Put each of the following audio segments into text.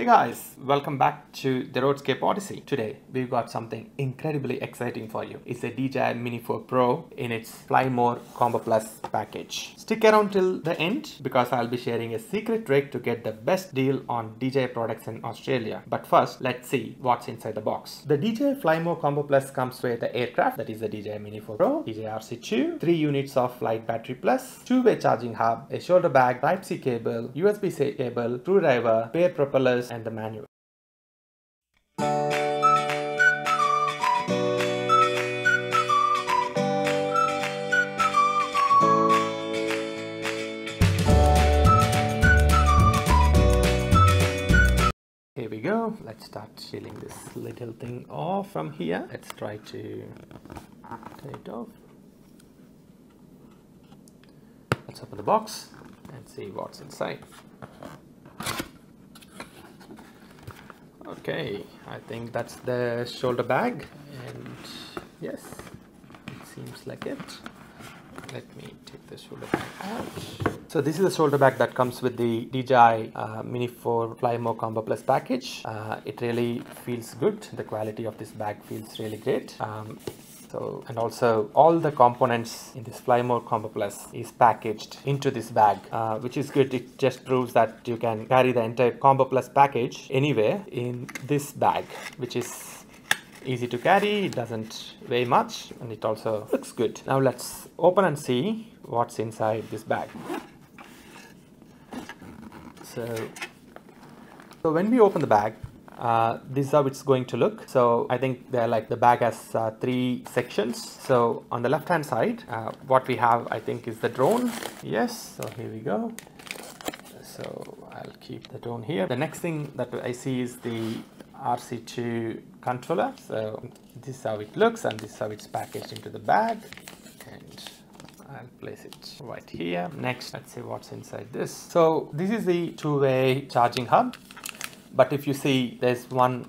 Hey guys, welcome back to the Roadscape Odyssey. Today we've got something incredibly exciting for you. It's a DJI Mini 4 Pro in its Fly More Combo Plus package. Stick around till the end because I'll be sharing a secret trick to get the best deal on DJI products in Australia. But first, let's see what's inside the box. The DJI Fly More Combo Plus comes with the aircraft, that is the DJI Mini 4 Pro, DJI RC2, 3 units of Flight Battery Plus, 2-way charging hub, a shoulder bag, Type-C cable, USB-C cable, screwdriver, pair propellers, and the manual. Here we go. Let's start peeling this little thing off from here. Let's try to take it off. Let's open the box and see what's inside. Okay, I think that's the shoulder bag, and yes, it seems like it. Let me take the shoulder bag out. So this is the shoulder bag that comes with the DJI Mini 4 Fly More Combo Plus package. It really feels good. The quality of this bag feels really great. And also all the components in this Fly More Combo Plus is packaged into this bag, which is good. It just proves that you can carry the entire Combo Plus package anywhere in this bag, which is easy to carry. It doesn't weigh much and it also looks good. Now let's open and see what's inside this bag. So when we open the bag, this is how it's going to look. So I think the bag has 3 sections. So on the left hand side, what we have, I think, is the drone. Yes, so here we go. So I'll keep the drone here. The next thing that I see is the RC2 controller. So this is how it looks and this is how it's packaged into the bag. And I'll place it right here. Next, let's see what's inside this. So this is the 2-way charging hub. But if you see, there's one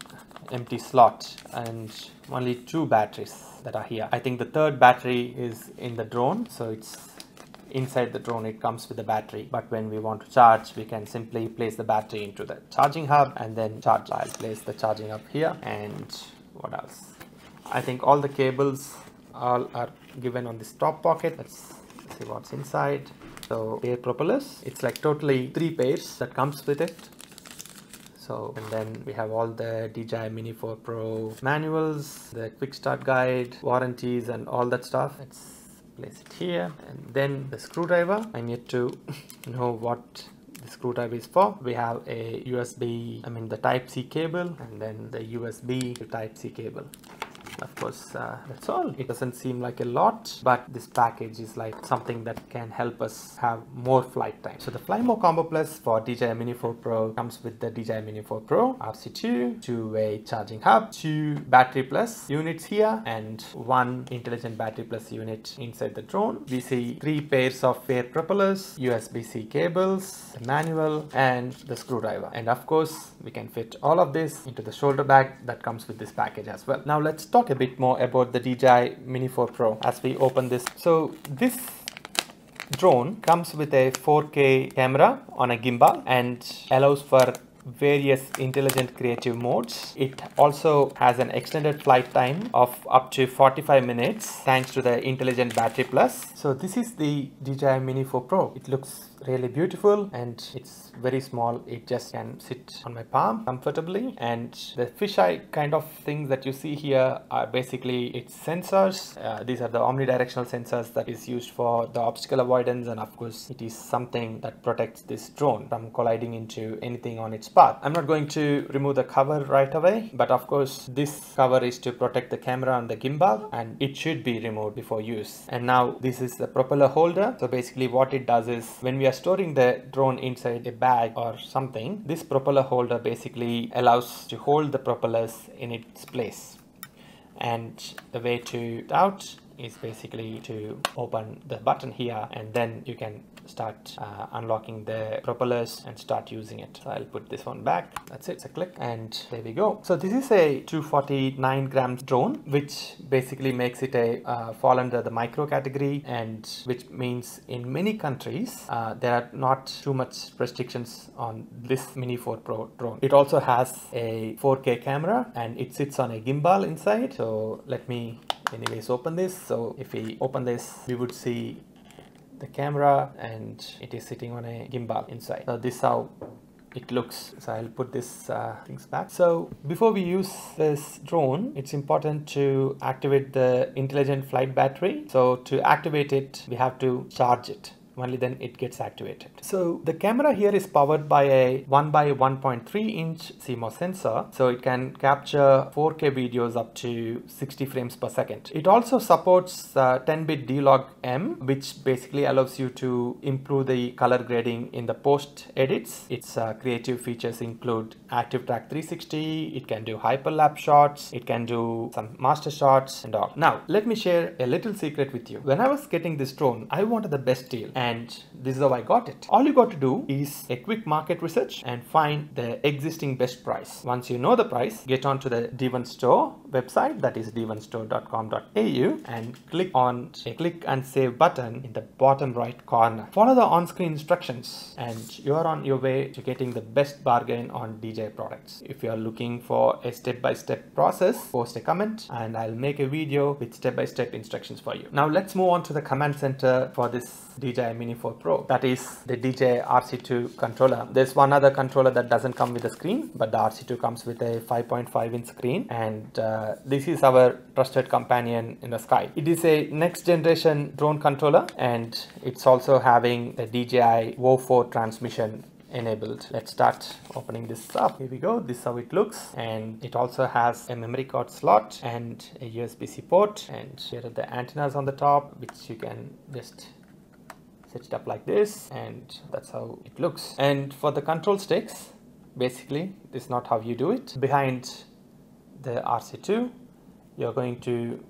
empty slot and only 2 batteries that are here. I think the 3rd battery is in the drone. So it's inside the drone, it comes with the battery. But when we want to charge, we can simply place the battery into the charging hub and then charge. I'll place the charging hub here. And what else? I think all the cables all are given on this top pocket. Let's see what's inside. So pair propellers. It's like totally 3 pairs that comes with it. So, and then we have all the DJI Mini 4 Pro manuals, the quick start guide, warranties and all that stuff. Let's place it here. And then the screwdriver. I'm yet to know what the screwdriver is for. We have a the Type-C cable and then the USB to Type-C cable. Of course, that's all. It doesn't seem like a lot, but this package is like something that can help us have more flight time. So the Fly More Combo Plus for DJI Mini 4 Pro comes with the DJI Mini 4 Pro, RC2, 2-way charging hub, 2 battery plus units here, and 1 intelligent battery plus unit inside the drone. We see 3 pairs of pair propellers, USB-C cables, the manual, and the screwdriver. And of course, we can fit all of this into the shoulder bag that comes with this package as well. Now let's talk a bit more about the DJI Mini 4 Pro as we open this. So this drone comes with a 4K camera on a gimbal and allows for various intelligent creative modes. It also has an extended flight time of up to 45 minutes thanks to the intelligent battery plus. So this is the DJI Mini 4 Pro. It looks really beautiful and it's very small. It just can sit on my palm comfortably, and the fisheye kind of things that you see here are basically its sensors. These are the omnidirectional sensors that is used for the obstacle avoidance, and of course it is something that protects this drone from colliding into anything on its path. I'm not going to remove the cover right away, but of course this cover is to protect the camera and the gimbal, and it should be removed before use. And now this is the propeller holder. So basically what it does is, when we are storing the drone inside a bag or something, this propeller holder basically allows to hold the propellers in its place. And the way to out is basically to open the button here, and then you can start unlocking the propellers and start using it. So I'll put this one back. That's it. It's a click and there we go. So this is a 249 grams drone, which basically makes it a fall under the micro category, and which means in many countries there are not too much restrictions on this Mini 4 Pro drone. It also has a 4K camera and it sits on a gimbal inside. So let me anyways open this. So if we open this, we would see the camera and it is sitting on a gimbal inside. So this is how it looks. So I'll put this things back. So before we use this drone, it's important to activate the intelligent flight battery. So to activate it, we have to charge it. Only then it gets activated. So the camera here is powered by a 1 by 1.3 inch CMOS sensor. So it can capture 4K videos up to 60 frames per second. It also supports 10-bit D-Log M, which basically allows you to improve the color grading in the post edits. Its creative features include Active Track 360. It can do hyperlapse shots. It can do some master shots and all. Now, let me share a little secret with you. When I was getting this drone, I wanted the best deal. And this is how I got it. All you got to do is a quick market research and find the existing best price. Once you know the price, get onto the D1 Store website, that is d1store.com.au, and click on a click and save button in the bottom right corner. Follow the on-screen instructions and you're on your way to getting the best bargain on DJI products. If you are looking for a step-by-step process, post a comment and I'll make a video with step-by-step instructions for you. Now let's move on to the command center for this DJI Mini 4 Pro. That is the DJI RC2 controller. There's one other controller that doesn't come with a screen, but the RC2 comes with a 5.5 inch screen, and this is our trusted companion in the sky. It is a next generation drone controller and it's also having a DJI VO4 transmission enabled. Let's start opening this up. Here we go. This is how it looks, and it also has a memory card slot and a USB-C port, and here are the antennas on the top, which you can just set it up like this, and that's how it looks. And for the control sticks, basically this is not how you do it. Behind the RC2, you're going to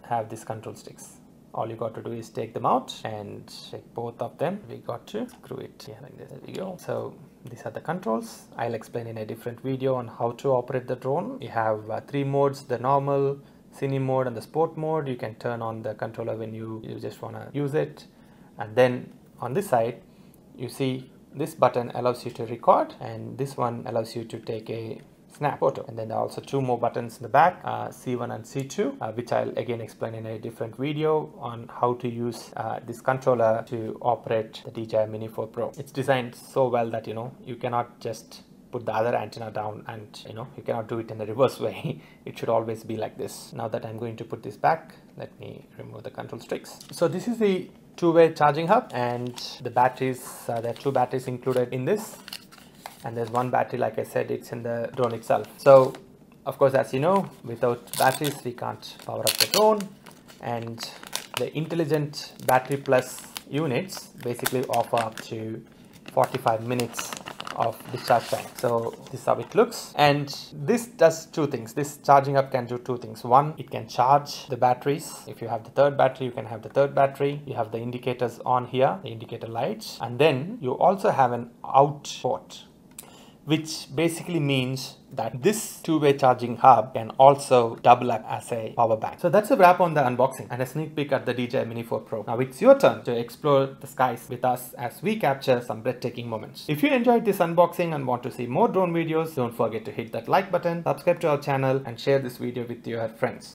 have these control sticks. All you got to do is take them out and take both of them. We got to screw it here like this. There we go. So these are the controls. I'll explain in a different video on how to operate the drone. You have 3 modes: the normal, cine mode, and the sport mode. You can turn on the controller when you just want to use it. And then on this side, you see this button allows you to record, and this one allows you to take a snap photo. And then there are also 2 more buttons in the back, C1 and C2, which I'll again explain in a different video on how to use this controller to operate the DJI Mini 4 Pro. It's designed so well that you cannot just put the other antenna down, and you cannot do it in a reverse way. It should always be like this. Now that I'm going to put this back, let me remove the control sticks. So this is the 2-way charging hub, and the batteries, there are 2 batteries included in this, and there's 1 battery, like I said, it's in the drone itself. So of course, as you know, without batteries we can't power up the drone, and the intelligent battery plus units basically offer up to 45 minutes of discharge time. So this is how it looks, and this does 2 things. This charging up can do 2 things. One, it can charge the batteries. If you have the 3rd battery, you can have the 3rd battery. You have the indicators on here, the indicator lights, and then you also have an out port, which basically means that this 2-way charging hub can also double up as a power bank. So that's a wrap on the unboxing and a sneak peek at the DJI Mini 4 Pro. Now it's your turn to explore the skies with us as we capture some breathtaking moments. If you enjoyed this unboxing and want to see more drone videos, don't forget to hit that like button, subscribe to our channel, and share this video with your friends.